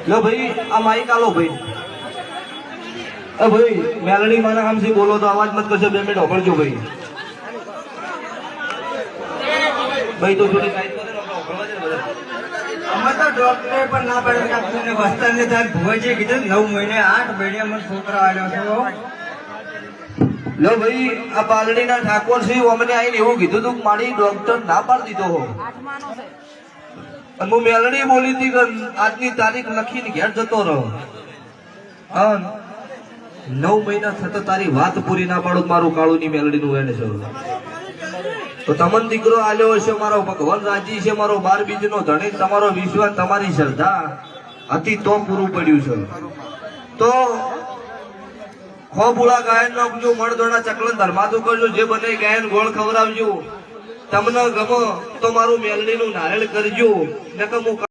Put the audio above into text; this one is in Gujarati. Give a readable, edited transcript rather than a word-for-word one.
लो भाई आ माइक आलो भाई भाई मेलडी माना हम से बोलो तो आवाज मत करजो 2 मिनिट होबळજો भाई भाई तो थोड़ी टाइट कर दे होबळवा दे બધા અમે તો ડોક્ટરે પણ ના પાડે કે આપને વસ્તાને તાર ભુવાજી કીધું 9 મહિને 8 મહિને મને છોકરા આવ્યો છે લો ભાઈ આ પાલડીના ઠાકોર છે અમને આઈને એવું કીધું તું મારી ડોક્ટર ના પાડી દીધો હો અને હું મેલડી બોલી હતી કે આજની તારીખ લખીને ઘેર જતો રહો 9 મહિના થતા તારી વાત પૂરી ના પાડું મારું કાળું ની મેલડી નું એને છે તો તમને દીકરો આલ્યો હશે મારો ભગવાન રાજી છે મારો 12 બીજ નો ધણી તમારો વિશ્વાસ તમારી શ્રદ્ધા હતી તો પૂરું પડ્યું છે તો ખોબુળા ગાયન નાખજો મળદોડા ચકલન ધર્માતું કરજો જે બને ગાયન ગોળ ખવડાવજો તમને ગમો તો મારું મેલડી નું નારેળ કરજો નકર હું